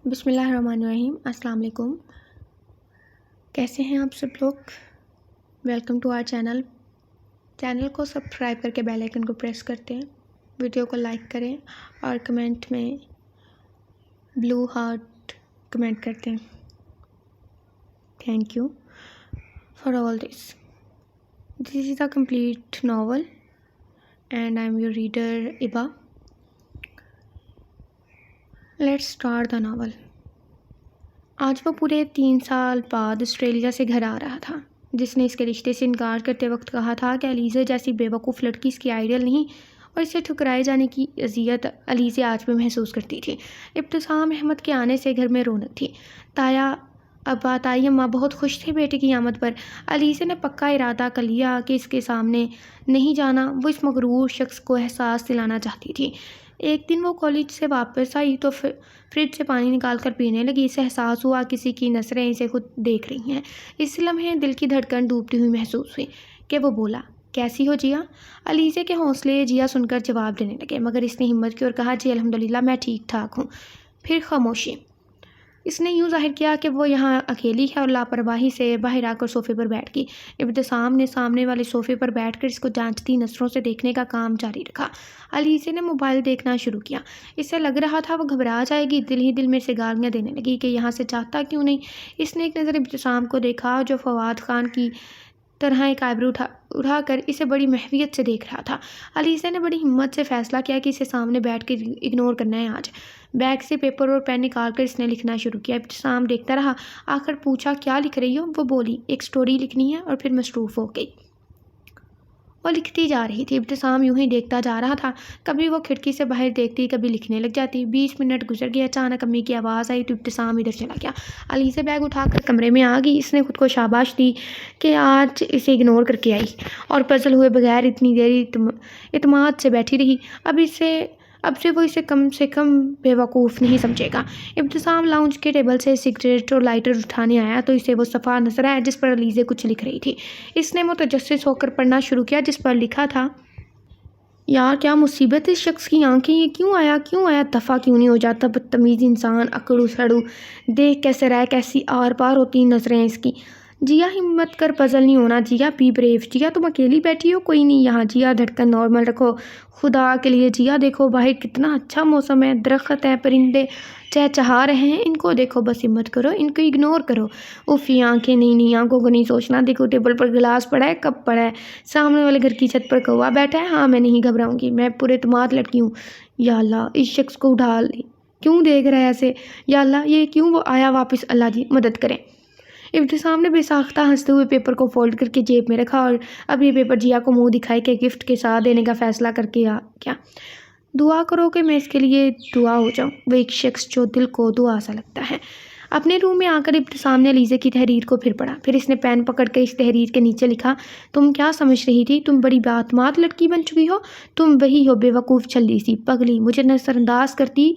بسم اللہ الرحمن الرحیم۔ السلام علیکم، کیسے ہیں آپ سب لوگ؟ ویلکم ٹو آور چینل کو سبسکرائب کر کے بیل آئیکن کو پریس کرتے ہیں، ویڈیو کو لائک کریں اور کمنٹ میں بلو ہارٹ کمنٹ کرتے ہیں۔ Thank you for all this is a complete novel and I am your reader ابا۔ Let's start the novel. آج وہ پورے 3 سال بعد آسٹریلیا سے گھر آ رہا تھا۔ جس نے اس کے رشتے سے انکار کرتے وقت کہا تھا کہ علیزہ جیسی بے وقوف لڑکی اس کی آئیڈیل نہیں، اور اسے ٹھکرائے جانے کی اذیت علیزہ آج بھی محسوس کرتی تھی۔ ابتسام احمد کے آنے سے گھر میں رونق تھی۔ تایا ابا تائی اماں بہت خوش تھے بیٹے کی آمد پر۔ علیزہ نے پکا ارادہ کر لیا کہ اس کے سامنے نہیں جانا۔ وہ اس مغرور شخص کو احساس دلانا چاہتی تھی۔ ایک دن وہ کالج سے واپس آئی تو فریج سے پانی نکال کر پینے لگی۔ اسے احساس ہوا کسی کی نظریں اسے خود دیکھ رہی ہیں۔ اس لمحے دل کی دھڑکن ڈوبتی ہوئی محسوس ہوئی کہ وہ بولا، کیسی ہو جیا؟ علیزہ کے حوصلے جیا سن کر جواب دینے لگے، مگر اس نے ہمت کی اور کہا، جی الحمدللہ میں ٹھیک ٹھاک ہوں۔ پھر خاموشی۔ اس نے یوں ظاہر کیا کہ وہ یہاں اکیلی ہے اور لاپرواہی سے باہر آ کر صوفے پر بیٹھ گئی۔ ابتسام نے سامنے والے صوفے پر بیٹھ کر اس کو جانچتی نظروں سے دیکھنے کا کام جاری رکھا۔ علیزہ نے موبائل دیکھنا شروع کیا۔ اسے لگ رہا تھا وہ گھبرا جائے گی۔ دل ہی دل میں سے گالیاں دینے لگی کہ یہاں سے جاتا کیوں نہیں۔ اس نے ایک نظر ابتسام کو دیکھا جو فواد خان کی طرح ایک آئیبرو اٹھا کر اسے بڑی محویت سے دیکھ رہا تھا۔ علیزہ نے بڑی ہمت سے فیصلہ کیا کہ اسے سامنے بیٹھ کے اگنور کرنا ہے آج۔ بیگ سے پیپر اور پین نکال کر اس نے لکھنا شروع کیا۔ ابتسام دیکھتا رہا۔ آخر پوچھا، کیا لکھ رہی ہو؟ وہ بولی، ایک سٹوری لکھنی ہے، اور پھر مصروف ہو گئی۔ وہ لکھتی جا رہی تھی۔ ابتسام یوں ہی دیکھتا جا رہا تھا۔ کبھی وہ کھڑکی سے باہر دیکھتی، کبھی لکھنے لگ جاتی۔ 20 منٹ گزر گئے۔ اچانک امی کی آواز آئی تو ابتسام ادھر چلا گیا۔ علیزہ بیگ اٹھا کر کمرے میں آ گئی۔ اس نے خود کو شاباش دی کہ آج اسے اگنور کر کے آئی اور پزل ہوئے بغیر اتنی دیر اعتماد سے بیٹھی رہی۔ اب سے وہ اسے کم سے کم بے وقوف نہیں سمجھے گا۔ ابتسام لاؤنج کے ٹیبل سے سگریٹ اور لائٹر اٹھانے آیا تو اسے وہ صفحہ نظر آیا جس پر علیزہ کچھ لکھ رہی تھی۔ اس نے متجسس ہو کر پڑھنا شروع کیا جس پر لکھا تھا، یار کیا مصیبت ہے اس شخص کی آنکھیں، یہ کیوں آیا دفعہ کیوں نہیں ہو جاتا؟ بدتمیز انسان، اکڑو سڑو، دیکھ کیسے رہے، کیسی آر پار ہوتی نظریں اس کی۔ جیا ہمت کر پزل نہیں ہونا، جیا بی بریو، جیا تم اکیلی بیٹھی ہو، کوئی نہیں یہاں، جیا دھڑکن نارمل رکھو خدا کے لیے، جیا دیکھو باہر کتنا اچھا موسم ہے، درخت ہیں، پرندے چہچہا رہے ہیں، ان کو دیکھو، بس ہمت کرو، ان کو اگنور کرو۔ اف یہ آنکھیں نہیں آنکھوں کو نہیں سوچنا، دیکھو ٹیبل پر گلاس پڑا ہے، کپ پڑا ہے، سامنے والے گھر کی چھت پر کوا بیٹھا ہے، ہاں میں نہیں گھبراؤں گی، میں پورے اعتماد لڑکی ہوں۔ یا اللہ اس شخص کو اٹھا لے، کیوں دیکھ رہا ہے ایسے؟ یا اللہ یہ کیوں وہ آیا واپس، اللہ جی مدد کریں۔ ابتسام نے بے ساختہ ہنستے ہوئے پیپر کو فولڈ کر کے جیب میں رکھا اور اب یہ پیپر جیا کو منہ دکھائے کہ گفٹ کے ساتھ دینے کا فیصلہ کر کے کیا دعا کرو کہ میں اس کے لیے دعا ہو جاؤں۔ وہ ایک شخص جو دل کو دعا سا لگتا ہے۔ اپنے روم میں آ کر ابتسام نے علیزہ کی تحریر کو پھر پڑھا۔ پھر اس نے پین پکڑ کر اس تحریر کے نیچے لکھا، تم کیا سمجھ رہی تھی؟ تم بڑی باعتماد لڑکی بن چکی ہو، تم وہی ہو بے وقوف چھلی سی پگلی، مجھے نظر انداز کرتی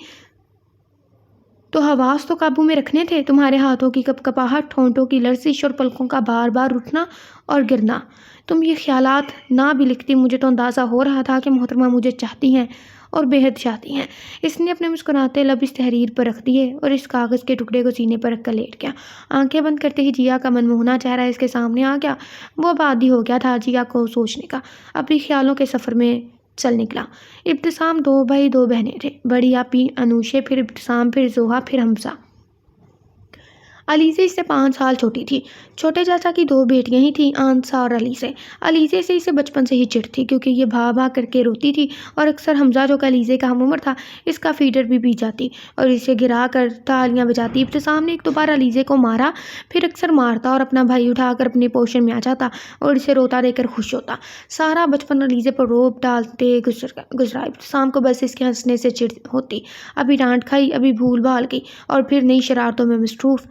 تو حواس تو قابو میں رکھنے تھے، تمہارے ہاتھوں کی کپکپاہٹ، ہونٹوں کی لرزش اور پلکوں کا بار بار اٹھنا اور گرنا۔ تم یہ خیالات نہ بھی لکھتی مجھے تو اندازہ ہو رہا تھا کہ محترمہ مجھے چاہتی ہیں اور بے حد چاہتی ہیں۔ اس نے اپنے مسکراتے لب اس تحریر پر رکھ دیے اور اس کاغذ کے ٹکڑے کو سینے پر رکھ کر لیٹ گیا۔ آنکھیں بند کرتے ہی جیا کا منموہنا چہرہ اس کے سامنے آ گیا۔ وہ اب عادی ہو گیا تھا جیا کو سوچنے کا، اپنی خیالوں کے سفر میں چل نکلا۔ ابتسام 2 بھائی 2 بہنیں تھے، بڑی آپی انوشے، پھر ابتسام، پھر زوہا، پھر حمزہ۔ علیزہ اس سے 5 سال چھوٹی تھی۔ چھوٹے چاچا کی 2 بیٹیاں ہی تھیں، آنسا اور علیزہ۔ علیزہ سے اسے بچپن سے ہی چڑ تھی کیونکہ یہ بھا کر کے روتی تھی اور اکثر حمزہ جو کہ علیزہ کا ہم عمر تھا اس کا فیڈر بھی پی جاتی اور اسے گرا کر تالیاں بجاتی۔ ابتسام نے ایک 2 بار علیزہ کو مارا، پھر اکثر مارتا اور اپنا بھائی اٹھا کر اپنے پوشن میں آ جاتا اور اسے روتا دیکھ کر خوش ہوتا۔ سارا بچپن علیزہ پر روب ڈالتے گزرا۔ ابتسام کو بس اس کے ہنسنے سے چڑ ہوتی، ابھی ڈانٹ کھائی، ابھی بھول بھال گئی اور پھر نئی شرارتوں میں مصروف۔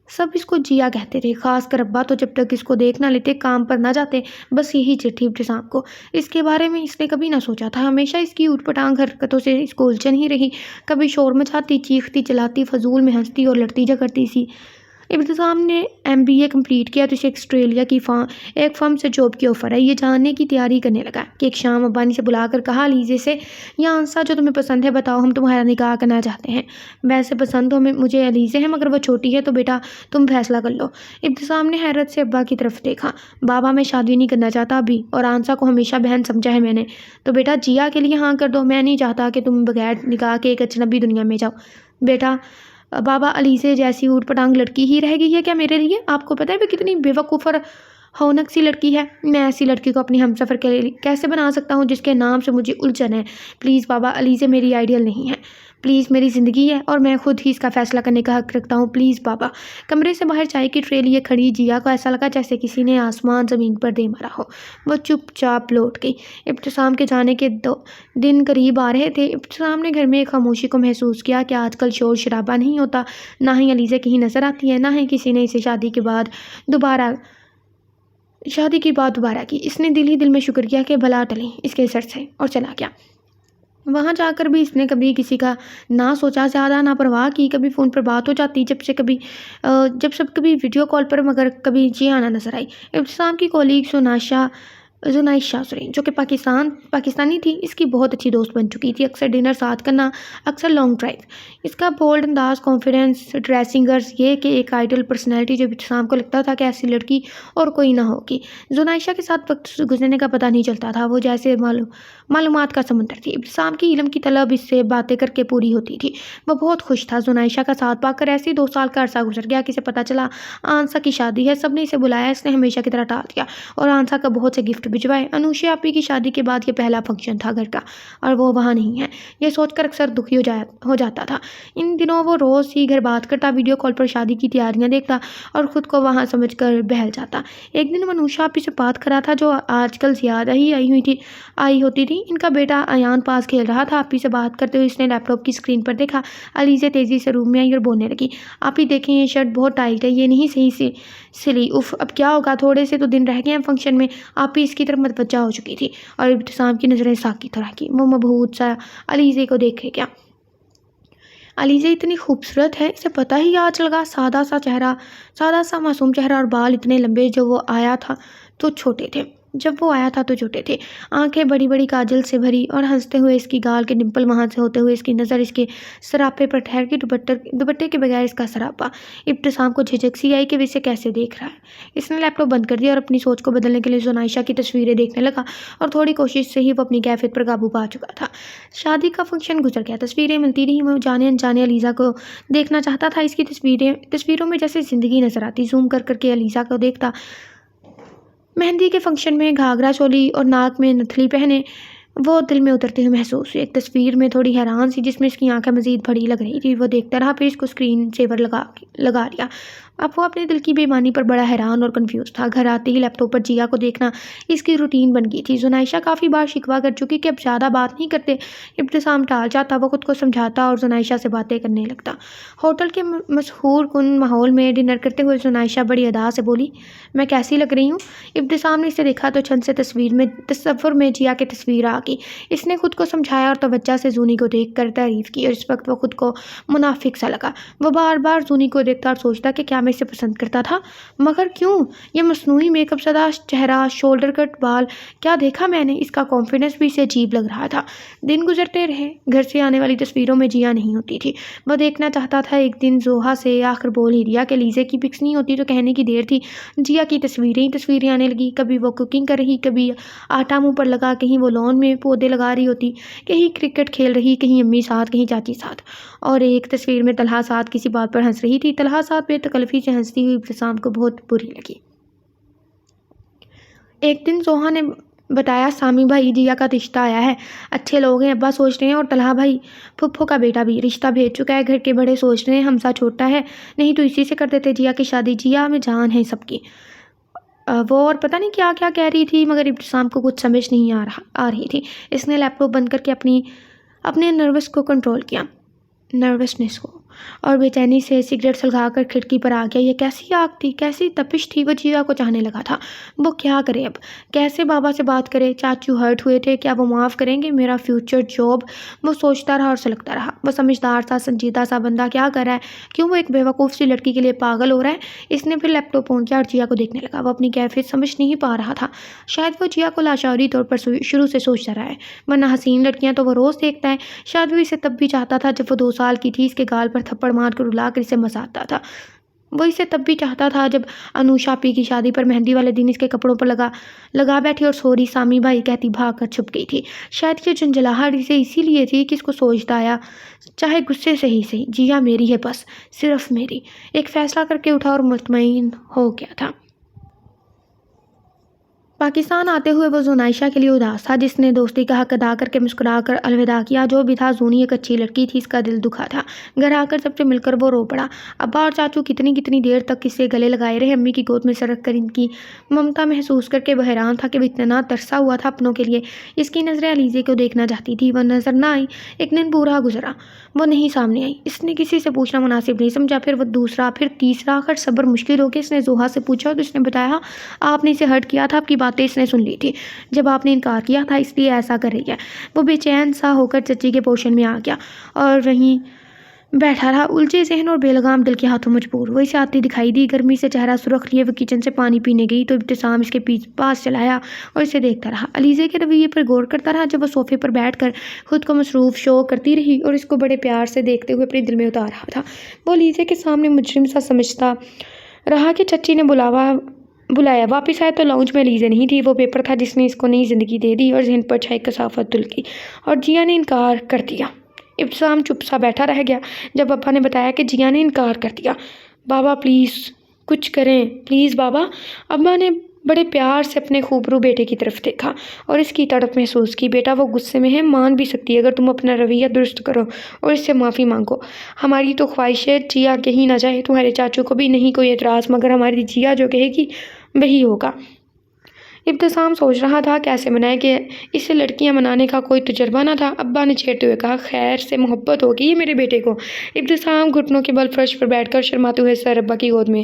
سب اس کو جیا کہتے تھے، خاص کر ابا تو جب تک اس کو دیکھ نہ لیتے کام پر نہ جاتے، بس یہی چڑ تھی ابتسام کو۔ اس کے بارے میں اس نے کبھی نہ سوچا تھا، ہمیشہ اس کی اوٹ پٹانگ حرکتوں سے اس کو الجھن ہی رہی، کبھی شور مچاتی، چیختی، چلاتی، فضول میں ہنستی اور لڑتی جھگڑتی سی ابتسام نے MBA کمپلیٹ کیا تو اسے آسٹریلیا کی ایک فرم سے جاب کی آفر ہے۔ یہ جاننے کی تیاری کرنے لگا کہ ایک شام ابانی سے بلا کر کہا، علیزے سے، یا آنسا جو تمہیں پسند ہے بتاؤ، ہم تمہارا نکاح کرنا چاہتے ہیں۔ ویسے پسند تو مجھے علیزے ہے، مگر وہ چھوٹی ہے، تو بیٹا تم فیصلہ کر لو۔ ابتسام نے حیرت سے ابا کی طرف دیکھا۔ بابا میں شادی نہیں کرنا چاہتا ابھی، اور آنسا کو ہمیشہ بہن سمجھا ہے میں نے، تو بیٹا جیا کے لیے ہاں کر دو۔ میں نہیں چاہتا کہ تم بغیر نکاح کے ایک اجنبی دنیا میں جاؤ۔ بیٹا بابا علیزے جیسی اوٹ پٹانگ لڑکی ہی رہ گئی ہے کیا میرے لیے؟ آپ کو پتہ ہے وہ کتنی بے وقوف اور ہونک سی لڑکی ہے؟ میں ایسی لڑکی کو اپنی ہمسفر کے لیے کیسے بنا سکتا ہوں جس کے نام سے مجھے الجھن ہے؟ پلیز بابا، علیزے میری آئیڈیل نہیں ہے، پلیز میری زندگی ہے اور میں خود ہی اس کا فیصلہ کرنے کا حق رکھتا ہوں، پلیز بابا۔ کمرے سے باہر چائے کی ٹرے لیے کھڑی جیا کو ایسا لگا جیسے کسی نے آسمان زمین پر دے مارا ہو۔ وہ چپ چاپ لوٹ گئی۔ ابتسام کے جانے کے دن قریب آ رہے تھے۔ ابتسام نے گھر میں ایک خاموشی کو محسوس کیا کہ آج کل شور شرابہ نہیں ہوتا، نہ ہی علیزے کہیں نظر آتی ہے، نہ ہی کسی نے اسے شادی کے بعد دوبارہ کی۔ اس نے دل ہی دل میں شکر کیا کہ بلا ٹلی اس کے سر سے، اور چلا گیا۔ وہاں جا کر بھی اس نے کبھی کسی کا نہ سوچا، زیادہ نہ پرواہ کی۔ کبھی فون پر بات ہو جاتی، جب سب کبھی ویڈیو کال پر، مگر کبھی جیانا نظر آئی۔ ابتسام کی کولیگ زنائشہ جو کہ پاکستانی تھی، اس کی بہت اچھی دوست بن چکی تھی۔ اکثر ڈنر ساتھ کرنا، اکثر لانگ ڈرائیو۔ اس کا بولڈ انداز، کانفیڈنس، ڈریسنگ غرض یہ کہ ایک آئیڈل پرسنالٹی جو ابتسام کو لگتا تھا کہ ایسی لڑکی اور کوئی نہ ہوگی۔ زنائشہ کے ساتھ وقت گزرنے کا پتہ نہیں چلتا تھا، وہ جیسے معلومات کا سمندر تھی۔ ابتسام کی علم کی طلب اس سے باتیں کر کے پوری ہوتی تھی۔ وہ بہت خوش تھا زنائشہ کا ساتھ پا کر۔ ایسے 2 سال کا عرصہ گزر گیا کہ اسے پتہ چلا آنسا کی شادی ہے۔ سب نے اسے بلایا، اس نے ہمیشہ کی طرح ٹال دیا اور آنسا کا بہت سے گفٹ بھجوائے۔ انوشیا آپی کی شادی کے بعد یہ پہلا فنکشن تھا گھر کا، اور وہ وہاں نہیں ہے۔ یہ سوچ کر اکثر دکھی ہو جاتا تھا۔ ان دنوں وہ روز ہی گھر بات کرتا، ویڈیو کال پر شادی کی تیاریاں دیکھتا اور خود کو وہاں سمجھ کر بہل جاتا۔ ایک دن انوشیا آپی سے بات کر رہا تھا، جو آج کل زیادہ ہی آئی ہوتی تھی۔ ان کا بیٹا ایان پاس کھیل رہا تھا۔ آپی سے بات کرتے ہوئے اس نے لیپ ٹاپ کی اسکرین پر دیکھا۔ علیزے تیزی سے روم میں آئی اور بولنے لگی، آپی دیکھیں یہ شرٹ بہت ٹائٹ ہے، یہ نہیں صحیح سے سلی۔ اف، اب کیا ہوگا، تھوڑے سے تو دن رہ گئے ہیں فنکشن میں۔ آپی اس کی طرف متوجہ ہو چکی تھی اور ابتسام کی نظریں ساکت طرح کی۔ وہ مبہوت سا علیزے کو دیکھے گیا۔ علیزے اتنی خوبصورت ہے، اسے پتہ ہی آج لگا۔ سادہ سا معصوم چہرہ اور بال اتنے لمبے جب وہ آیا تھا تو چھوٹے تھے۔ آنکھیں بڑی بڑی کاجل سے بھری اور ہنستے ہوئے اس کی گال کے ڈمپل وہاں سے ہوتے ہوئے اس کی نظر اس کے سراپے پر ٹھہر گئی، دوپٹے کے بغیر اس کا سراپا۔ ابتسام کو جھجک سی آئی کہ وہ اسے کیسے دیکھ رہا ہے۔ اس نے لیپ ٹاپ بند کر دیا اور اپنی سوچ کو بدلنے کے لیے زنائشہ کی تصویریں دیکھنے لگا، اور تھوڑی کوشش سے ہی وہ اپنی کیفیت پر قابو پا چکا تھا۔ شادی کا فنکشن گزر گیا، تصویریں ملتی رہیں۔ وہ جانے انجانے علیزہ کو دیکھنا چاہتا تھا۔ اس کی تصویروں میں جیسے زندگی نظر آتی۔ زوم کر کے علیزہ کو دیکھتا، مہندی کے فنکشن میں گھاگھرا چولی اور ناک میں نتھلی پہنے وہ دل میں اترتے ہوئے محسوس ہوئی۔ ایک تصویر میں تھوڑی حیران سی جس میں اس کی آنکھیں مزید بڑی لگ رہی تھی، وہ دیکھتا رہا، پھر اس کو اسکرین سیور لگا لیا۔ اب وہ اپنے دل کی بے ایمانی پر بڑا حیران اور کنفیوز تھا۔ گھر آتے ہی لیپ ٹاپ پر جیا کو دیکھنا اس کی روٹین بن گئی تھی۔ زنائشہ کافی بار شکوہ کر چکی کہ اب زیادہ بات نہیں کرتے۔ ابتسام ٹال جاتا، وہ خود کو سمجھاتا اور زنائشہ سے باتیں کرنے لگتا۔ ہوٹل کے مسحور کن ماحول میں ڈنر کرتے ہوئے زنائشہ بڑی ادا سے بولی، میں کیسی لگ رہی ہوں؟ ابتسام نے اسے دیکھا تو چھن سے تصور میں جیا کی تصویر آ گئی۔ اس نے خود کو سمجھایا اور توجہ سے زونی کو دیکھ کر تعریف کی، اور اس وقت وہ خود کو منافق سا لگا۔ وہ بار بار زونی کو دیکھتا اور سوچتا کہ کیا میں اسے پسند کرتا تھا، مگر کیوں؟ یہ مصنوعی میک اپ زدہ چہرہ، شولڈر کٹ بال، کیا دیکھا میں نے؟ اس کا کانفیڈنس بھی اسے عجیب لگ رہا تھا۔ دن گزرتے رہے، گھر سے آنے والی تصویروں میں جیا نہیں ہوتی تھی۔ وہ دیکھنا چاہتا تھا۔ ایک دن زوہا سے آخر بول ہی دیا کہ لیزے کی پکس نہیں ہوتی تو کہنے کی دیر تھی۔ جیا کی تصویریں آنے لگی، کبھی وہ کوکنگ کر رہی، کبھی آٹا منہ پر لگا، کہیں وہ لان میں پودے لگا رہی ہوتی، کہیں کرکٹ کھیل رہی، کہیں امی ساتھ، کہیں چاچی ساتھ، اور ایک تصویر میں طلحہ ساتھ کسی بات پر ہنس رہی تھی۔ طلحہ ساتھ بے تکلفی سے ہنستی ہوئی ابتسام کو بہت بری لگی۔ ایک دن زوہا نے بتایا، سامی بھائی جیا کا رشتہ آیا ہے، اچھے لوگ ہیں، ابا سوچ رہے ہیں، اور طلحہ بھائی پھپھو کا بیٹا بھی رشتہ بھیج چکا ہے۔ گھر کے بڑے سوچ رہے ہیں حمزہ چھوٹا ہے، نہیں تو اسی سے کر دیتے جیا کی شادی، جیا میں جان ہے سب کی۔ وہ اور پتہ نہیں کیا کیا کہہ رہی تھی، مگر ابتسام کو کچھ سمجھ نہیں آ رہی تھی۔ اس نے لیپ ٹاپ بند کر کے اپنے نروسنس کو اور بے چینی سے سگریٹ سلگا کر کھڑکی پر آ گیا۔ یہ کیسی آگ تھی، کیسی تپش تھی، وہ جیا کو چاہنے لگا تھا۔ وہ کیا کرے اب، کیسے بابا سے بات کرے؟ چاچو ہرٹ ہوئے تھے، کیا وہ معاف کریں گے میرا فیوچر جاب؟ وہ سوچتا رہا اور سلگتا رہا۔ وہ سمجھدار سا سنجیدہ سا بندہ کیا کر رہا ہے؟ کیوں وہ ایک بیوقوف سی لڑکی کے لیے پاگل ہو رہا ہے؟ اس نے پھر لیپ ٹاپ آن کیا اور جیا کو دیکھنے لگا۔ وہ اپنی کیفیت سمجھ نہیں پا رہا تھا۔ شاید وہ جیا کو لاشعوری طور پر شروع سے سوچتا رہا ہے، ورنہ حسین لڑکیاں تو وہ روز دیکھتا ہے۔ شاید وہ اسے تب بھی چاہتا تھا جب وہ 2 سال کی تھی، اس کے گال پر تھپڑ مار کر رلا کر اسے مزہ آتا تھا۔ وہ اسے تب بھی چاہتا تھا جب انوشا پی کی شادی پر مہندی والے دن اس کے کپڑوں پر لگا بیٹھی اور سوری سامی بھائی کہتی بھاگ کر چھپ گئی تھی۔ شاید یہ جھنجھلاہٹ اسے اسی لیے تھی کہ اس کو سوچتا آیا، چاہے غصے سے ہی صحیح، جیا میری ہے، بس صرف میری۔ ایک فیصلہ کر کے اٹھا اور مطمئن ہو گیا تھا۔ پاکستان آتے ہوئے وہ زونائشہ کے لیے اداس تھا، جس نے دوستی کا حق ادا کر کے مسکرا کر الوداع کیا۔ جو بھی تھا، زونی ایک اچھی لڑکی تھی، اس کا دل دکھا تھا۔ گھر آ کر سب سے مل کر وہ رو پڑا۔ ابا اور چاچو کتنی دیر تک اس سے گلے لگائے رہے۔ امی کی گود میں سرک کر ان کی ممتا محسوس کر کے وہ حیران تھا کہ وہ اتنا ترسا ہوا تھا اپنوں کے لیے۔ اس کی نظریں علیزے کو دیکھنا چاہتی تھی، وہ نظر نہ آئی۔ ایک دن پورا گزرا، وہ نہیں سامنے آئی۔ اس نے کسی سے پوچھنا مناسب نہیں سمجھا، پھر وہ دوسرا، پھر تیسرا، آخر صبر مشکل ہو کے اس نے زوہا سے پوچھا تو اس نے بتایا آپ نے اسے ہرٹ کیا تھا، آپ کی باتیں اس نے سن لی تھی جب آپ نے انکار کیا تھا، اس لیے ایسا کر رہی ہے۔ وہ بے چین سا ہو کر چچی کے پوشن میں آ گیا اور وہیں بیٹھا رہا، الجھے ذہن اور بے لگام دل کے ہاتھوں مجبور۔ وہ اسے آتی دکھائی دی، گرمی سے چہرہ سرخ لیے وہ کچن سے پانی پینے گئی تو ابتسام اس کے پاس چلایا اور اسے دیکھتا رہا۔ علیزے کے رویے پر غور کرتا رہا جب وہ صوفے پر بیٹھ کر خود کو مصروف شو کرتی رہی اور اس کو بڑے پیار سے دیکھتے ہوئے اپنے دل میں اتار رہا تھا۔ وہ علیزے کے سامنے مجرم سا سمجھتا رہا کہ چچی نے بلایا۔ واپس آئے تو لاؤنج میں علیزے نہیں تھی۔ وہ پیپر تھا جس نے اس کو نئی زندگی دے دی اور ذہن پر چھائی کثافت دھل گئی اور جیا نے انکار کر دیا۔ ابتسام چپ سا بیٹھا رہ گیا جب ابا نے بتایا کہ جیا نے انکار کر دیا۔ بابا پلیز کچھ کریں، پلیز بابا۔ ابا نے بڑے پیار سے اپنے خوبرو بیٹے کی طرف دیکھا اور اس کی تڑپ محسوس کی۔ بیٹا وہ غصے میں ہے، مان بھی سکتی ہے اگر تم اپنا رویہ درست کرو اور اس سے معافی مانگو۔ ہماری تو خواہش ہے جیا کہیں نہ جائے، تمہارے چاچو کو بھی نہیں کوئی اعتراض، مگر ہماری جیا جو کہے گی وہی ہوگا۔ ابتسام سوچ رہا تھا کیسے منائے کہ اسے لڑکیاں منانے کا کوئی تجربہ نہ تھا۔ ابا نے چھیڑتے ہوئے کہا خیر سے محبت ہوگی یہ میرے بیٹے کو۔ ابتسام گھٹنوں کے بل فرش پر بیٹھ کر شرماتے ہوئے سر ابا کی گود میں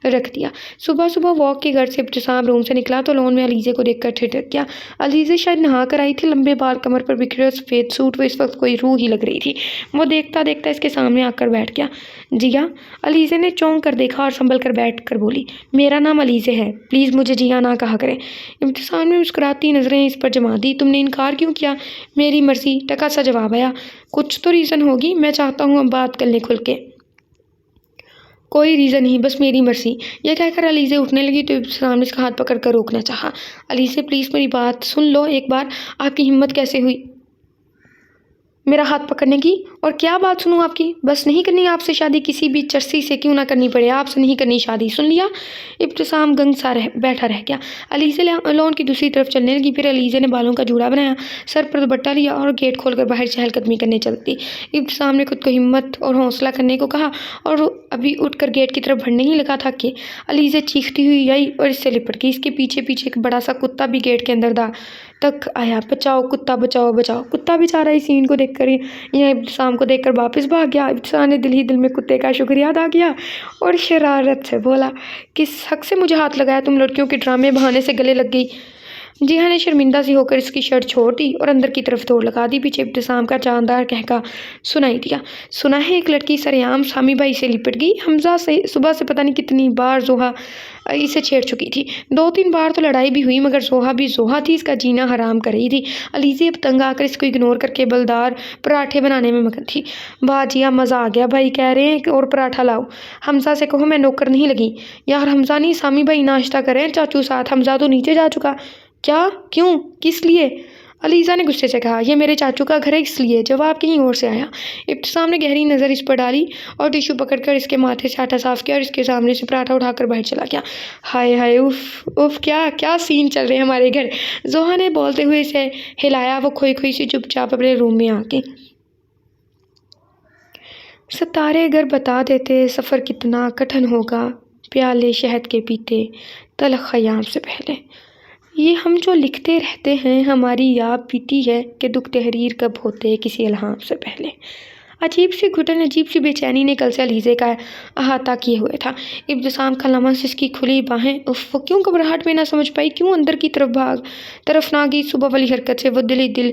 رکھ دیا۔ صبح واک کے گھر سے ابتسام روم سے نکلا تو لون میں علیزے کو دیکھ کر ٹھٹک گیا۔ علیزے شاید نہا کر آئی تھی، لمبے بال کمر پر بکھرے اور سفید سوٹ، وہ اس وقت کوئی روح ہی لگ رہی تھی۔ وہ دیکھتا اس کے سامنے آ کر بیٹھ گیا۔ جیا؟ علیزے نے چونک کر دیکھا اور سنبھل کر بیٹھ کر بولی میرا نام علیزے ہے، پلیز مجھے جیا نہ کہا کریں۔ ابتسام نے مسکراتی نظریں اس پر جما دی۔ تم نے انکار کیوں کیا؟ میری مرضی، ٹکا سا جواب آیا۔ کچھ تو ریزن ہوگی، میں چاہتا ہوں اب بات کر لیں کھل کے۔ کوئی ریزن نہیں، بس میری مرضی۔ یہ کہہ کر علیزے اٹھنے لگی تو ابتسام نے اس کا ہاتھ پکڑ کر روکنا چاہا۔ علیزے پلیز میری بات سن لو ایک بار، آپ کی ہمت کیسے ہوئی میرا ہاتھ پکڑنے کی؟ اور کیا بات سنوں آپ کی؟ بس نہیں کرنی آپ سے شادی، کسی بھی چرسی سے کیوں نہ کرنی پڑے، آپ سے نہیں کرنی شادی، سن لیا؟ ابتسام گنگ سا بیٹھا رہ گیا۔ علیزے لون کی دوسری طرف چلنے لگی، پھر علیزے نے بالوں کا جوڑا بنایا، سر پر دوپٹہ لیا اور گیٹ کھول کر باہر چہل قدمی کرنے چل دی۔ ابتسام نے خود کو ہمت اور حوصلہ کرنے کو کہا اور ابھی اٹھ کر گیٹ کی طرف بڑھنے ہی لگا تھا کہ علیزے چیختی ہوئی آئی اور اس سے لپٹ گئی۔ اس کے پیچھے ایک بڑا سا کتا بھی گیٹ کے اندر تک آیا۔ بچاؤ کتا، بچاؤ بچاؤ۔ کتا بیچارہ اس سین کو دیکھ کر یا ابتسام کو دیکھ کر واپس بھاگ گیا۔ ابتسام نے دل ہی دل میں کتے کا شکریہ ادا کیا اور شرارت سے بولا کس حق سے مجھے ہاتھ لگایا؟ تم لڑکیوں کے ڈرامے بہانے سے گلے لگ گئی۔ جیا نے شرمندہ سی ہو کر اس کی شرٹ چھوڑ دی اور اندر کی طرف دوڑ لگا دی۔ پیچھے ابتسام کا جاندار قہقہ سنائی دیا۔ سنا ہے ایک لڑکی سریعام سامی بھائی سے لپٹ گئی؟ حمزہ سے صبح سے پتہ نہیں کتنی بار زوہا اسے چھیڑ چکی تھی، 2-3 بار تو لڑائی بھی ہوئی، مگر زوہا بھی زوہا تھی، اس کا جینا حرام کر رہی تھی۔ علیزے اب تنگ آ کر اس کو اگنور کر کے بلدار پراٹھے بنانے میں مگن تھی۔ واہ جیا مزہ آ گیا، بھائی کہہ رہے ہیں اور پراٹھا لاؤ۔ حمزہ سے کہو میں نوکر نہیں لگی۔ یار حمزہ نہیں، سامی بھائی ناشتہ کر رہے ہیں چاچو ساتھ، حمزہ تو نیچے جا چکا۔ کیا؟ کیوں؟ کس لیے؟ علیزہ نے غصے سے کہا یہ میرے چاچو کا گھر ہے اس لیے۔ جواب کہیں اور سے آیا۔ ابتسام نے گہری نظر اس پر ڈالی اور ٹیشو پکڑ کر اس کے ماتھے سے آٹا صاف کیا اور اس کے سامنے سے پراٹھا اٹھا کر باہر چلا گیا۔ ہائے ہائے، اف کیا سین چل رہے ہیں ہمارے گھر، زوہا نے بولتے ہوئے اسے ہلایا۔ وہ کھوئی سی چپ چاپ اپنے روم میں آ گئی۔ ستارے اگر بتا دیتے سفر کتنا کٹھن ہوگا، پیالے شہد کے پیتے تلخ خیام سے پہلے۔ یہ ہم جو لکھتے رہتے ہیں، ہماری یاد پیتی ہے کہ دکھ تحریر کب ہوتے کسی الہام سے پہلے۔ عجیب سی گھٹن، عجیب سی بے چینی نے کل سے علیزے کا احاطہ کیے ہوئے تھا۔ ابتسام کا لمس، اس کی کھلی باہیں، وہ کیوں گھبراہٹ میں نہ سمجھ پائی، کیوں اندر کی طرف نہ گئی۔ صبح والی حرکت سے وہ دل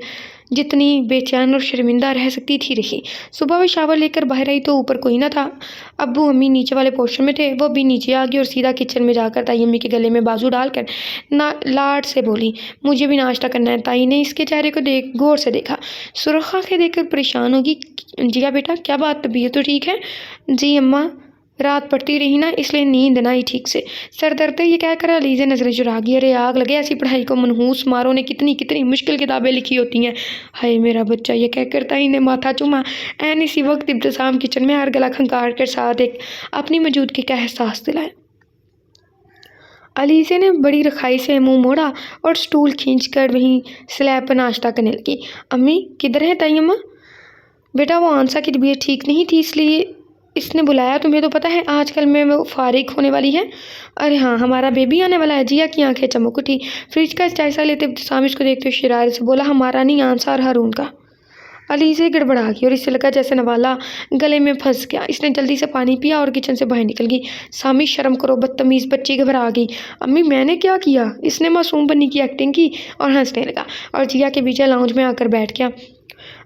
جتنی بے چین اور شرمندہ رہ سکتی تھی رہی۔ صبح وہ شاور لے کر باہر آئی تو اوپر کوئی نہ تھا۔ ابو امی نیچے والے پورشن میں تھے۔ وہ بھی نیچے آ گئی اور سیدھا کچن میں جا کر تائی امی کے گلے میں بازو ڈال کر لاڈ سے بولی، مجھے بھی ناشتہ کرنا ہے۔ تائی نے اس کے چہرے کو غور سے دیکھا، سرخ آنکھیں دیکھ کر پریشان ہوگی، جیا بیٹا کیا بات، طبیعت تو ٹھیک ہے؟ جی اماں، رات پڑتی رہی نا اس لیے نیند نہ آئی ٹھیک سے، سر درد ہے۔ یہ کہہ کر علیزہ نظریں چرا گئی۔ ارے آگ لگے ایسی پڑھائی کو، منحوس ماروں نے کتنی مشکل کتابیں لکھی ہوتی ہیں، ہائے میرا بچہ۔ یہ کہہ کر تائی نے ماتھا چوما۔ عین اسی وقت ابتسام کچن میں ہر گلا کھنکار کے ساتھ ایک اپنی موجودگی کا احساس دلایا۔ علیزہ نے بڑی رخائی سے منہ موڑا اور سٹول کھینچ کر وہیں سلیب پر ناشتہ کرنے لگی۔ امی کدھر ہے تائی اماں؟ بیٹا وہ آنسا کی طبیعت ٹھیک نہیں تھی اس لیے اس نے بلایا، تمہیں تو پتہ ہے آج کل میں وہ فارغ ہونے والی ہے۔ ارے ہاں ہمارا بیبی آنے والا ہے۔ جیا کی آنکھیں چمک اٹھی۔ فریج کا جائزہ لیتے ابتسام اس کو دیکھتے ہوئے شرارت سے بولا، ہمارا نہیں، آنسا اور ہارون کا۔ علیزہ گڑبڑا گئی اور اس سے لگا جیسے نوالا گلے میں پھنس گیا۔ اس نے جلدی سے پانی پیا اور کچن سے باہر نکل گئی۔ سامی شرم کرو، بدتمیز بچی، گھبرا گئی۔ امی میں نے کیا کیا؟ اس نے معصوم بنی کی ایکٹنگ کی اور ہنسنے لگا اور جیا کے پیچھے لاؤنج میں آ کر بیٹھ گیا۔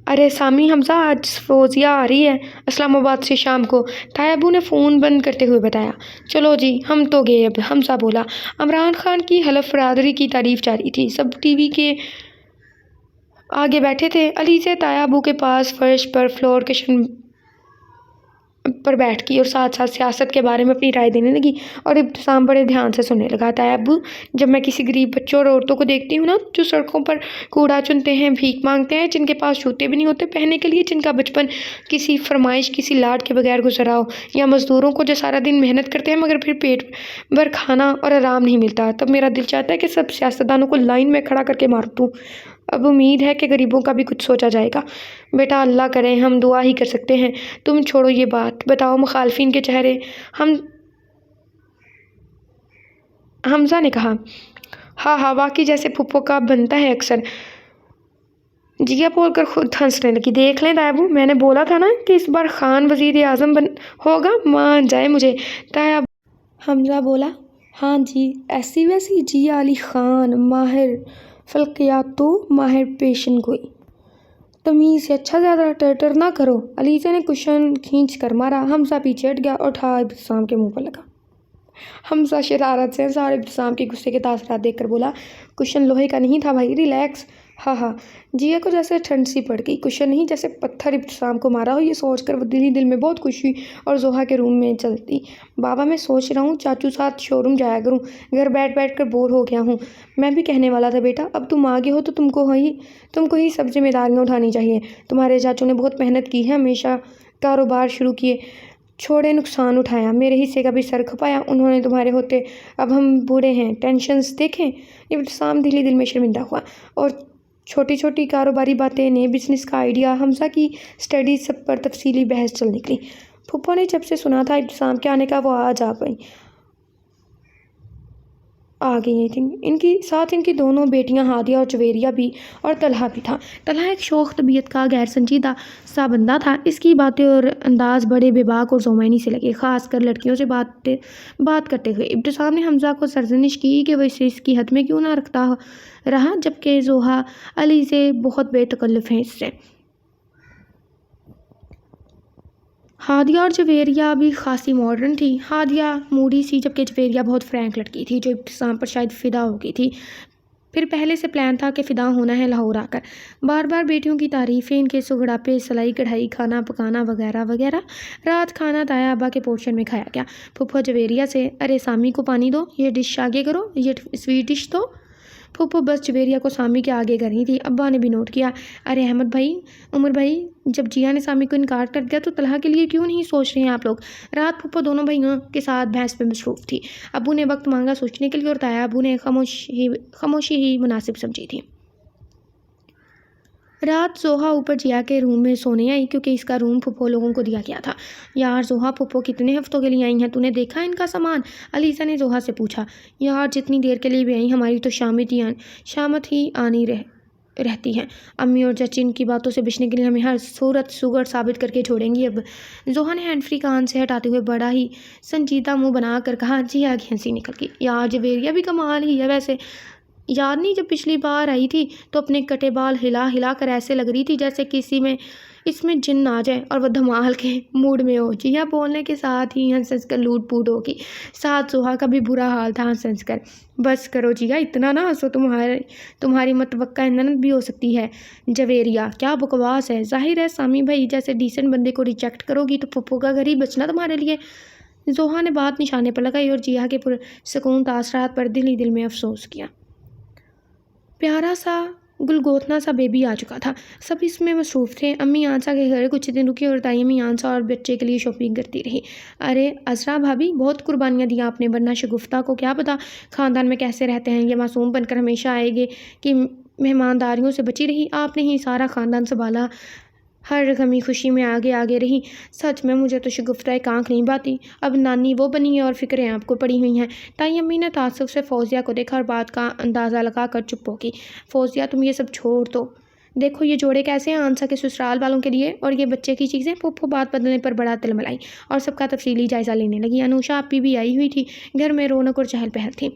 ارے سامی، حمزہ آج فوزیہ آ رہی ہے اسلام آباد سے شام کو، تائی ابو نے فون بند کرتے ہوئے بتایا۔ چلو جی ہم تو گئے اب، حمزہ بولا۔ عمران خان کی حلف برادری کی تعریف جاری تھی۔ سب ٹی وی کے آگے بیٹھے تھے۔ علیزہ تائی ابو کے پاس فرش پر فلور کشن پر بیٹھ گئی اور ساتھ ساتھ سیاست کے بارے میں اپنی رائے دینے لگی اور ابتسام بڑے دھیان سے سننے لگا۔ تائی ابو، جب میں کسی غریب بچوں اور عورتوں کو دیکھتی ہوں نا جو سڑکوں پر کوڑا چنتے ہیں، بھیک مانگتے ہیں، جن کے پاس جوتے بھی نہیں ہوتے پہننے کے لیے، جن کا بچپن کسی فرمائش کسی لاڈ کے بغیر گزرا ہو، یا مزدوروں کو جو سارا دن محنت کرتے ہیں مگر پھر پیٹ بھر کھانا اور آرام نہیں ملتا، تب میرا دل چاہتا ہے کہ سب سیاستدانوں کو لائن میں کھڑا کر کے مار دوں۔ اب امید ہے کہ غریبوں کا بھی کچھ سوچا جائے گا۔ بیٹا اللہ کرے، ہم دعا ہی کر سکتے ہیں۔ تم چھوڑو یہ بات، بتاؤ مخالفین کے چہرے۔ حمزہ نے کہا، ہاں واقعی جیسے پھپھو کا بنتا ہے اکثر۔ جیا بول کر خود ہنسنے لگی۔ دیکھ لیں تائی ابو، میں نے بولا تھا نا کہ اس بار خان وزیر اعظم ہوگا، مان جائے مجھے۔ تائی ابو حمزہ بولا، ہاں جی ایسی ویسی جیا علی خان، ماہر فلکیات تو ماہر پیشن گوئی، تمیز سے اچھا زیادہ ٹرٹر نہ کرو۔ علیزہ نے کشن کھینچ کر مارا۔ حمزہ پیچھے ہٹ گیا اور اٹھا ابتسام کے منہ پر لگا۔ حمزہ شرارت سے ہنسا اور ابتسام کے غصے کے تاثرات دیکھ کر بولا، کشن لوہے کا نہیں تھا بھائی، ریلیکس۔ ہاں جیا کو جیسے ٹھنڈ سی پڑ گئی۔ کشن نہیں جیسے پتھر ابتسام کو مارا ہو، یہ سوچ کر وہ دل میں بہت خوش ہوئی اور زوہا کے روم میں چلتی۔ بابا میں سوچ رہا ہوں چاچو ساتھ شو روم جایا کروں، گھر بیٹھ کر بور ہو گیا ہوں۔ میں بھی کہنے والا تھا بیٹا، اب تم آگے ہو تو تم کو ہی سب ذمہ داریاں اٹھانی چاہیے۔ تمہارے چاچو نے بہت محنت کی ہے، ہمیشہ کاروبار شروع کیے، چھوڑے، نقصان اٹھایا، میرے حصے کا بھی سر کھپایا انہوں نے تمہارے ہوتے۔ اب ہم بوڑھے ہیں، ٹینشنز دیکھیں۔ ابتسام دل میں شرمندہ ہوا اور چھوٹی چھوٹی کاروباری باتیں، نئے بزنس کا آئیڈیا، حمزہ کی سٹڈیز، سب پر تفصیلی بحث چل نکلی۔ پھپھو نے جب سے سنا تھا ابتسام کے آنے کا وہ آج آ گئی تھیں۔ ان کی دونوں بیٹیاں ہادیہ اور جویریہ بھی، اور طلحہ بھی تھا۔ طلحہ ایک شوخ طبیعت کا غیر سنجیدہ سا بندہ تھا۔ اس کی باتیں اور انداز بڑے بے باک اور ذومعنی سے لگے، خاص کر لڑکیوں سے بات کرتے ہوئے۔ ابتسام نے حمزہ کو سرزنش کی کہ وہ اسے اس کی حد میں کیوں نہ رکھتا رہا، جبکہ زوہا علیزہ بہت بے تکلف ہیں اس سے۔ ہادیہ اور جویریہ بھی خاصی ماڈرن تھی۔ ہادیہ موڈی سی، جبکہ جویریہ بہت فرینک لڑکی تھی جو ابتسام پر شاید فدا ہو گئی تھی۔ پھر پہلے سے پلان تھا کہ فدا ہونا ہے لاہور آ کر۔ بار بار بیٹیوں کی تعریفیں، ان کے سگڑاپے، سلائی کڑھائی، کھانا پکانا وغیرہ وغیرہ۔ رات کھانا تائی ابا کے پورشن میں کھایا گیا۔ پھپھو جویریہ سے، ارے سامی کو پانی دو، یہ ڈش آگے کرو، یہ سویٹ ڈش دو۔ پھپھو بس جویریہ کو سامی کے آگے کر رہی تھی۔ ابا نے بھی نوٹ کیا، ارے احمد بھائی، عمر بھائی، جب جیا نے سامی کو انکار کر دیا تو طلحہ کے لیے کیوں نہیں سوچ رہے ہیں آپ لوگ؟ رات پھپھو دونوں بھائیوں کے ساتھ بحث میں مصروف تھی۔ ابو نے وقت مانگا سوچنے کے لیے اور تائی ابو نے خاموشی ہی مناسب سمجھی تھی۔ رات زوہا اوپر جیا کے روم میں سونے آئی کیونکہ اس کا روم پھپھو لوگوں کو دیا گیا تھا۔ یار زوہا، پھپھو کتنے ہفتوں کے لیے آئی ہیں، تو نے دیکھا ان کا سامان؟ علیزہ نے زوہا سے پوچھا۔ یار جتنی دیر کے لیے بھی آئی، ہماری تو شامت ہی آنی رہے رہتی ہیں۔ امی اور چچی ان کی باتوں سے بچنے کے لیے ہمیں ہر صورت سوگڑ ثابت کر کے چھوڑیں گی۔ اب زوہا نے ہینڈ فری کان سے ہٹاتے ہوئے بڑا ہی سنجیدہ منہ بنا کر کہا۔ جیا کی ہنسی نکل گئی۔ یار جویریہ بھی کمال ہی ہے ویسے، یاد نہیں جب پچھلی بار آئی تھی تو اپنے کٹے بال ہلا ہلا کر ایسے لگ رہی تھی جیسے کسی میں اس میں جن آ جائے اور وہ دھمال کے موڈ میں ہو۔ جیا بولنے کے ساتھ ہی ہنس ہنس کر لوٹ پوٹ ہوگی۔ ساتھ زوہا کا بھی برا حال تھا ہنس ہنس کر۔ بس کرو جیا، اتنا نہ ہنسو، تمہاری متوقع نند بھی ہو سکتی ہے۔ جویریہ کیا بکواس ہے، ظاہر ہے سامی بھائی جیسے ڈیسنٹ بندے کو ریجیکٹ کرو گی تو پھپھو کا گھر ہی بچنا تمہارے لیے۔ زوہا نے بات نشانے پر لگائی اور جیا کے پرسکون تاثرات پر دل ہی دل میں افسوس کیا۔ پیارا سا گلگوتنا سا بیبی آ چکا تھا، سب اس میں مصروف تھے۔ امی آنسا کے گھر کچھ دن رکی اور دائی امی آنسا اور بچے کے لیے شاپنگ کرتی رہی۔ ارے عذرا بھابھی، بہت قربانیاں دی آپ نے، ورنہ شگفتہ کو کیا پتا خاندان میں کیسے رہتے ہیں۔ یہ معصوم بن کر ہمیشہ آئے گے کہ مہمانداریوں سے بچی رہی، آپ نے ہی سارا خاندان سنبھالا، ہر غمی خوشی میں آگے آگے رہی۔ سچ میں مجھے تو شگفتہ ایک آنکھ نہیں بھاتی، اب نانی وہ بنی ہے اور فکریں آپ کو پڑی ہوئی ہیں۔ تائی امی نے تعصب سے فوزیہ کو دیکھا اور بات کا اندازہ لگا کر چپ ہو گئی۔ فوزیہ تم یہ سب چھوڑ دو، دیکھو یہ جوڑے کیسے ہیں آنسا کے سسرال والوں کے لیے، اور یہ بچے کی چیزیں۔ پھپھو بات بدلنے پر بڑا تل ملائی اور سب کا تفصیلی جائزہ لینے لگی۔ انوشا آپی بھی آئی ہوئی تھی، گھر میں رونق اور چہل پہل تھی۔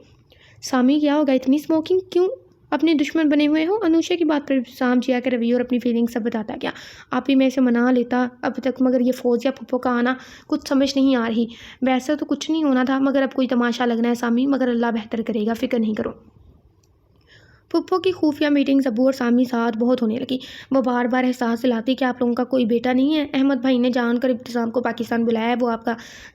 سامی کیا ہوگا، اتنی اسموکنگ کیوں، اپنے دشمن بنے ہوئے ہو؟ انوشا کی بات پر ابتسام جیا کے رویے اور اپنی فیلنگ سب بتاتا گیا۔ آپ ہی میں اسے منا لیتا اب تک، مگر یہ فوزیہ پھپھو کا آنا کچھ سمجھ نہیں آ رہی۔ ویسے تو کچھ نہیں ہونا تھا، مگر اب کوئی تماشا لگنا ہے سامی، مگر اللہ بہتر کرے گا، فکر نہیں کرو۔ پھپھو کی خفیہ میٹنگز ابو اور سامی ساتھ بہت ہونے لگی۔ وہ بار بار احساس دلاتی کہ آپ لوگوں کا کوئی بیٹا نہیں ہے۔ احمد بھائی نے جان کر ابتسام کو پاکستان بلایا ہے، وہ آپ کا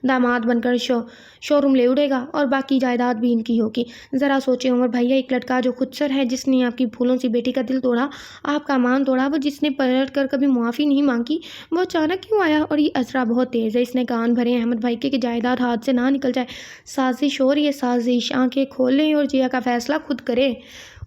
داماد بن کر شو روم لے اڑے گا اور باقی جائیداد بھی ان کی ہوگی۔ ذرا سوچیں عمر بھائی، ایک لڑکا جو خودسر ہے، جس نے آپ کی پھولوں سی بیٹی کا دل توڑا، آپ کا مان توڑا، وہ جس نے پلٹ کر کبھی معافی نہیں مانگی، وہ اچانک کیوں آیا؟ اور یہ عذرا بہت تیز ہے، اس نے کان بھرے احمد بھائی کے کہ جائیداد ہاتھ سے نہ نکل جائے۔ سازش ہو رہی ہے، سازش، آنکھیں کھول لیں اور جیا کا فیصلہ خود کرے۔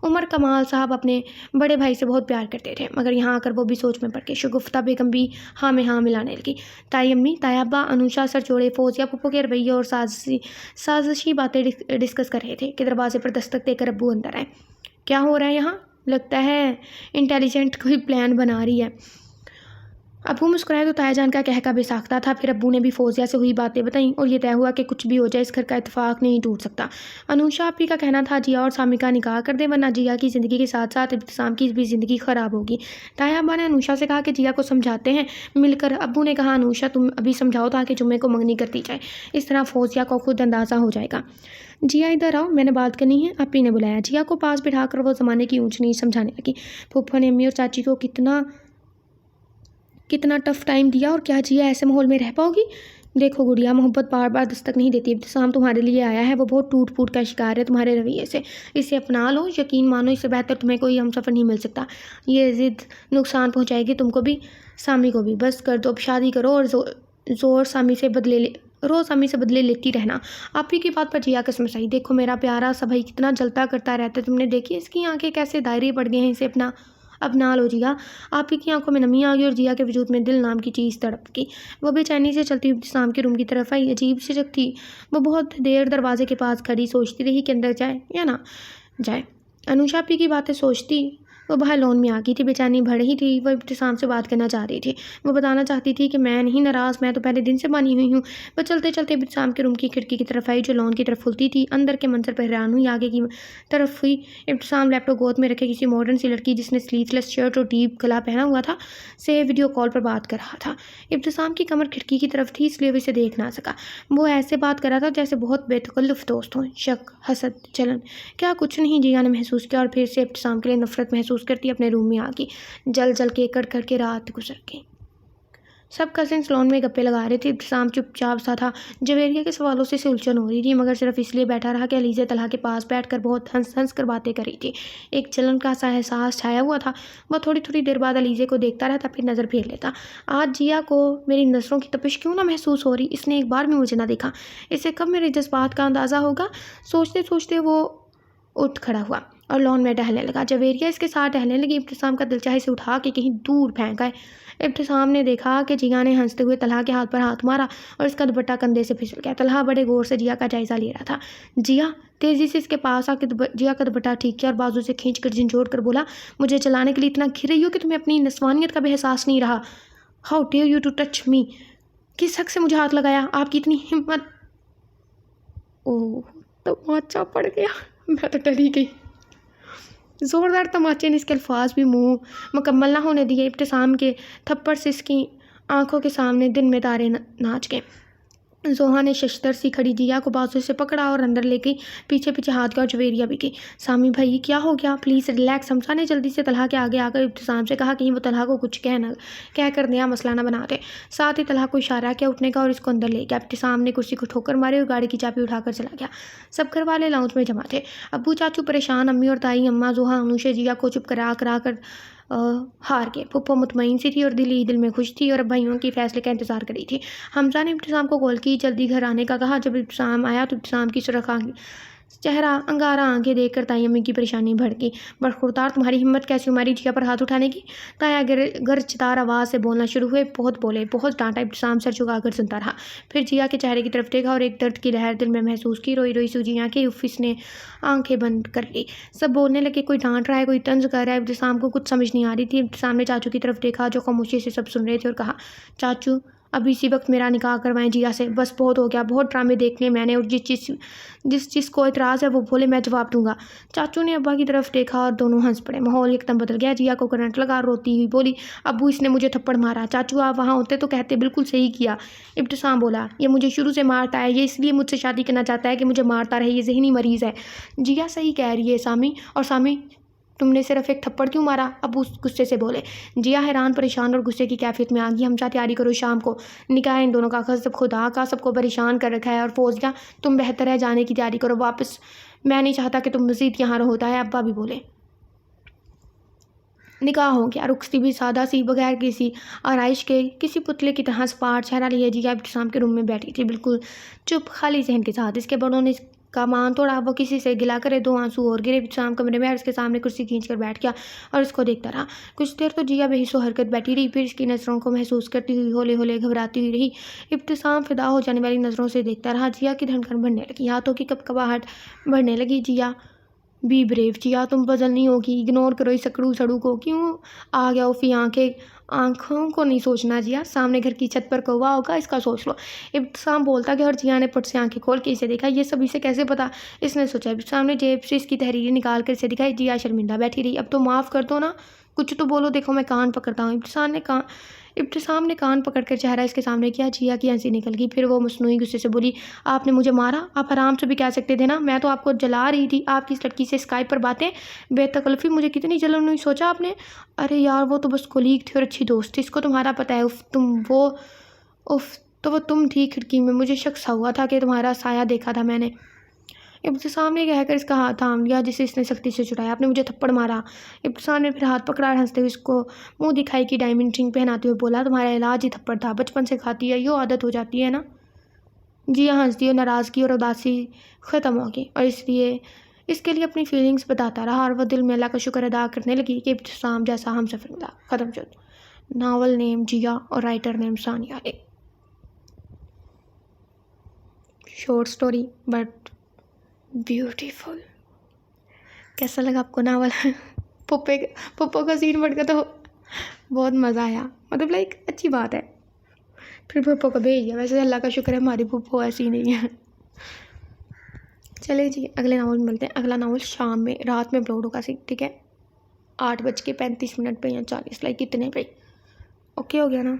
عمر کمال صاحب اپنے بڑے بھائی سے بہت پیار کرتے تھے، مگر یہاں آ کر وہ بھی سوچ میں پڑ گئے۔ شگفتہ بیگم بھی ہاں میں ہاں ملانے لگی۔ تائی امی، تائی ابا، انوشا سر جوڑے فوزیہ پھپھو کے رویے اور سازشی باتیں ڈسکس کر رہے تھے کہ دروازے پر دستک دے کر ابو اندر آئے۔ کیا ہو رہا ہے یہاں؟ لگتا ہے انٹیلیجنٹ کوئی پلان بنا رہی ہے۔ ابو مسکرائے تو تایا جان کا کہکا بے ساختہ تھا۔ پھر ابو نے بھی فوزیہ سے ہوئی باتیں بتائیں اور یہ طے ہوا کہ کچھ بھی ہو جائے اس گھر کا اتفاق نہیں ٹوٹ سکتا۔ انوشا آپی کا کہنا تھا جیا اور سامی کا نکاح کر دیں، ورنہ جیا کی زندگی کے ساتھ ساتھ ابتسام کی بھی زندگی خراب ہوگی۔ تایا ابا نے انوشا سے کہا کہ جیا کو سمجھاتے ہیں مل کر۔ ابو نے کہا انوشا تم ابھی سمجھاؤ تاکہ جمعے کو منگنی کرتی جائے، اس طرح فوزیہ کو خود اندازہ ہو جائے گا۔ جیا ادھر آؤ، میں نے بات کرنی ہے، آپی نے بلایا۔ جیا کو پاس بٹھا کر وہ زمانے کی اونچ نیچ سمجھانے لگی۔ پھپھو نے امی اور چاچی کو کتنا ٹف ٹائم دیا، اور کیا جیا ایسے ماحول میں رہ پاؤ گی؟ دیکھو گڑیا، محبت بار بار دستک نہیں دیتی، ابتسام تمہارے لیے آیا ہے، وہ بہت ٹوٹ پھوٹ کا شکار ہے تمہارے رویے سے، اسے اپنا لو، یقین مانو اس سے بہتر تمہیں کوئی ہم سفر نہیں مل سکتا۔ یہ ضد نقصان پہنچائے گی تم کو بھی، سامی کو بھی۔ بس کر دو اب، شادی کرو اور روز سامی سے بدلے لیتی رہنا۔ آپ ہی کی بات پر جیا قسم سائی، دیکھو میرا پیارا سا بھائی کتنا جلتا کرتا رہتا ہے، تم نے دیکھی اس کی آنکھیں کیسے دائرے پڑ گئے ہیں، اسے اپنا لو جیا۔ آپ ہی کی آنکھوں میں نمی آ گئی اور جیا کے وجود میں دل نام کی چیز تڑپ گئی۔ وہ بے چینی سے چلتی ہوئی ابتسام کے روم کی طرف آئی، عجیب سی جگہ تھی، وہ بہت دیر دروازے کے پاس کھڑی سوچتی رہی کہ اندر جائے یا نہ جائے۔ انوشا آپی کی باتیں سوچتی وہ باہر لون میں آ گئی تھی، بے چینی بڑھ رہی تھی، وہ ابتسام سے بات کرنا چاہ رہی تھی، وہ بتانا چاہتی تھی کہ میں نہیں ناراض، میں تو پہلے دن سے بانی ہوئی ہوں۔ وہ چلتے چلتے ابتسام کے روم کی کھڑکی کی طرف آئی جو لون کی طرف کھلتی تھی، اندر کے منظر پر حیران ہوئی، آگے کی طرف ہوئی۔ ابتسام لیپ ٹاپ گود میں رکھے کسی ماڈرن سی لڑکی جس نے سلیو لیس شرٹ اور ڈیپ گلا پہنا ہوا تھا سے ویڈیو کال پر بات کر رہا تھا۔ ابتسام کی کمر کھڑکی کی طرف تھی، اس لیے وہ اسے دیکھ نہ سکا۔ وہ ایسے بات کر رہا تھا جیسے بہت بے تکلف دوست ہوں۔ شک، حسد، جلن، کیا کچھ نہیں جیا نے محسوس کیا، اور پھر سے ابتسام کے لیے نفرت محسوس کرتی اپنے روم میں آ گئی۔ جل جل کے کڑ کے رات گزر گئی۔ سب کزنس لون میں گپے لگا رہے تھے، ابتسام چپ چاپ سا تھا۔ جویریہ کے سوالوں سے الجھن ہو رہی تھی، مگر صرف اس لیے بیٹھا رہا کہ علیزہ طلحہ کے پاس بیٹھ کر بہت ہنس ہنس کر باتیں کر رہی تھی۔ ایک جلن کا سا احساس چھایا ہوا تھا۔ وہ تھوڑی تھوڑی دیر بعد علیزہ کو دیکھتا رہتا، پھر نظر پھیر لیتا۔ آج جیا کو میری نظروں کی تپش کیوں نہ محسوس ہو رہی، اس نے ایک بار بھی مجھے نہ دیکھا، اسے کب میرے جذبات کا اندازہ ہوگا؟ سوچتے سوچتے وہ اٹھ کھڑا ہوا۔ اور لان میں ٹہلنے لگا۔ جویریہ اس کے ساتھ ٹہلنے لگی۔ ابتسام کا دل چاہے سے اٹھا کے کہیں دور پھینک آئے۔ ابتسام نے دیکھا کہ جیا نے ہنستے ہوئے طلحہ کے ہاتھ پر ہاتھ مارا اور اس کا دوپٹہ کندھے سے پھسل گیا۔ طلحہ بڑے غور سے جیا کا جائزہ لے رہا تھا۔ جیا تیزی سے اس کے پاس آ کے جیا کا دوپٹہ ٹھیک کیا اور بازو سے کھینچ کر جھنجھوڑ کر بولا، مجھے چلانے کے لیے اتنا گر رہی ہو کہ تمہیں اپنی نسوانیت کا بھی احساس نہیں رہا۔ How dare you to touch me, کس حق سے مجھے ہاتھ لگایا؟ آپ کی اتنی ہمت! اوہ تماچا پڑ گیا، میں تو ڈر ہی گئی۔ زوردار تماچے نے اس کے الفاظ بھی منہ مکمل نہ ہونے دیے۔ ابتسام کے تھپڑ سے اس کی آنکھوں کے سامنے دن میں تارے ناچ گئے۔ زوہا نے ششتر سی کھڑی جیا کو بازو سے پکڑا اور اندر لے گئی، پیچھے پیچھے ہاتھ گیا اور جویریہ بھی گئی۔ سامی بھائی کیا ہو گیا؟ Please relax. حمزہ نے جلدی سے طلحہ کے آگے آ کر ابتسام سے کہا، کہیں وہ طلحہ کو کچھ کہہ کر نیا مسئلہ نہ بنا دے۔ ساتھ ہی طلحہ کو اشارہ کیا اٹھنے کا اور اس کو اندر لے گیا۔ ابتسام نے کرسی کو ٹھوکر ماری اور گاڑی کی چابی اٹھا کر چلا گیا۔ سب گھر والے لاؤنج میں جمع تھے۔ ابو چاچو پریشان، امی اور تائی اماں، زوہا انوشے جیا کو چپ کرا کر ہار کے۔ پھپھو مطمئن سی تھی اور دل ہی دل میں خوش تھی اور اب بھائیوں کے فیصلے کا انتظار کر رہی تھی۔ حمزہ نے ابتسام کو کال کی، جلدی گھر آنے کا کہا۔ جب ابتسام آیا تو ابتسام کی سرخ چہرہ انگارہ آنکھیں دیکھ کر تائی امی کی پریشانی بڑھ گئی۔ برخوردار تمہاری ہمت کیسی ہماری جیا پر ہاتھ اٹھانے کی؟ تایا گرجدار آواز سے بولنا شروع ہوئے۔ بہت بولے، بہت ڈانٹا۔ ابتسام سر جھکا کر سنتا رہا، پھر جیا کے چہرے کی طرف دیکھا اور ایک درد کی لہر دل میں محسوس کی۔ روئی روئی سوجی آنکھیں، اف اس نے آنکھیں بند کر لی۔ سب بولنے لگے، کوئی ڈانٹ رہا ہے، کوئی طنز کر رہا ہے۔ ابتسام کو کچھ سمجھ نہیں آ رہی تھی۔ ابتسام نے چاچو کی طرف دیکھا جو خاموشی سے سب سن رہے تھے اور کہا، چاچو اب اسی وقت میرا نکاح کروائیں جیا سے، بس بہت ہو گیا، بہت ڈرامے دیکھ لیے میں نے، اور جس چیز کو اعتراض ہے وہ بولے، میں جواب دوں گا۔ چاچو نے ابا کی طرف دیکھا اور دونوں ہنس پڑے۔ ماحول یکدم بدل گیا۔ جیا کو کرنٹ لگا، روتی ہوئی بولی، ابو اس نے مجھے تھپڑ مارا۔ چاچو آپ وہاں ہوتے تو کہتے بالکل صحیح کیا۔ ابتسام بولا، یہ مجھے شروع سے مارتا ہے، یہ اس لیے مجھ سے شادی کرنا چاہتا ہے کہ مجھے مارتا رہے، یہ ذہنی مریض ہے۔ جیا صحیح کہہ رہی ہے سامی، اور سامی تم نے صرف ایک تھپڑ کیوں مارا؟ ابو غصے سے بولے۔ جیا حیران، پریشان اور غصے کی کیفیت میں آ گئی۔ حمزہ تیاری کرو شام کو نکاح ان دونوں کا، سب خدا کا سب کو پریشان کر رکھا ہے، اور فوزیہ تم بہتر ہے جانے کی تیاری کرو واپس، میں نہیں چاہتا کہ تم مزید یہاں رہو۔ ہے ابا بھی بولے۔ نکاح ہو گیا، رخصتی بھی سادہ سی، بغیر کسی آرائش کے، کسی پتلے کی طرح سپاٹ چہرہ لیے جیا ابتسام کے روم میں بیٹھی تھی، بالکل چپ خالی ذہن کے ساتھ۔ اس کے بڑوں نے کا مان توڑا، وہ کسی سے گلا کرے، دو آنسو اور گرے۔ ابتسام کمرے میں اور اس کے سامنے کرسی کھینچ کر بیٹھ گیا اور اس کو دیکھتا رہا۔ کچھ دیر تو جیا بے حس و حرکت بیٹھی رہی، پھر اس کی نظروں کو محسوس کرتی ہوئی ہولے ہولے گھبراتی ہوئی رہی۔ ابتسام فدا ہو جانے والی نظروں سے دیکھتا رہا۔ جیا کی دھڑکن بڑھنے لگی، ہاتھوں کی کپکپاہٹ بڑھنے لگی۔ جیا بی بریو، جیا تم پزل نہیں ہوگی، اگنور کرو اس اکڑو سڑو کو، کیوں آ گیا فی آنکھوں کو نہیں سوچنا جیا، سامنے گھر کی چھت پر کوا ہوگا اس کا سوچ لو۔ ابتسام بولتا گیا اور جیا نے پٹ سے آنکھیں کھول کے اسے دیکھا۔ یہ سب اسے کیسے پتا؟ اس نے سوچا۔ ابتسام نے جیب سے اس کی تحریریں نکال کر اسے دکھائی۔ جیا شرمندہ بیٹھی رہی۔ اب تو معاف کر دو نا، کچھ تو بولو، دیکھو میں کان پکڑتا ہوں۔ ابتسام نے کان پکڑ کر چہرہ اس کے سامنے کیا۔ جیا کی ہنسی نکل گئی، پھر وہ مصنوعی غصے سے بولی، آپ نے مجھے مارا؟ آپ آرام سے بھی کہہ سکتے تھے نا، میں تو آپ کو جلا رہی تھی، آپ کی اس لڑکی سے اسکائپ پر باتیں، بے تکلفی، مجھے کتنی جلن ہوئی، سوچا آپ نے؟ ارے یار وہ تو بس کولیگ تھی اور اچھی دوست تھی، اس کو تمہارا پتہ ہے۔ تو وہ تم تھی کھڑکی میں، مجھے شک سا ہوا تھا کہ تمہارا سایہ دیکھا تھا میں نے۔ ابتسام نے کہہ کر اس کا ہاتھ تھام لیا جسے اس نے سختی سے چھڑایا۔ آپ نے مجھے تھپڑ مارا۔ ابتسام نے پھر ہاتھ پکڑا اور ہنستے ہوئے اس کو منہ دکھائی کی ڈائمنڈ رنگ پہناتے ہوئے بولا، تمہارا علاج ہی تھپڑ تھا، بچپن سے کھاتی ہے، یوں عادت ہو جاتی ہے نا۔ جیا ہنستی اور ناراضگی اور اداسی ختم ہو گئی، اور اس کے لیے اپنی فیلنگز بتاتا رہا، اور وہ دل میں اللہ کا شکر ادا کرنے لگی کہ ابتسام جیسا ہم سفر ملا۔ ختم شد۔ ناول نیم جیا اور writer name Sania Ali. Short story but beautiful. کیسا لگا آپ کو ناول؟ پپو کا سین بڑھ گیا تو بہت مزہ آیا، مطلب لائک اچھی بات ہے، پھر پپو کو بھیج دیا۔ ویسے اللہ کا شکر ہے ہماری پپو ایسی نہیں ہے۔ چلے جی اگلے ناول میں ملتے ہیں۔ اگلا ناول شام میں، رات میں اپلوڈ ہوگا، ٹھیک ہے، 8:35 پہ یا 40، لائک اتنے پہ۔ اوکے ہو گیا نا؟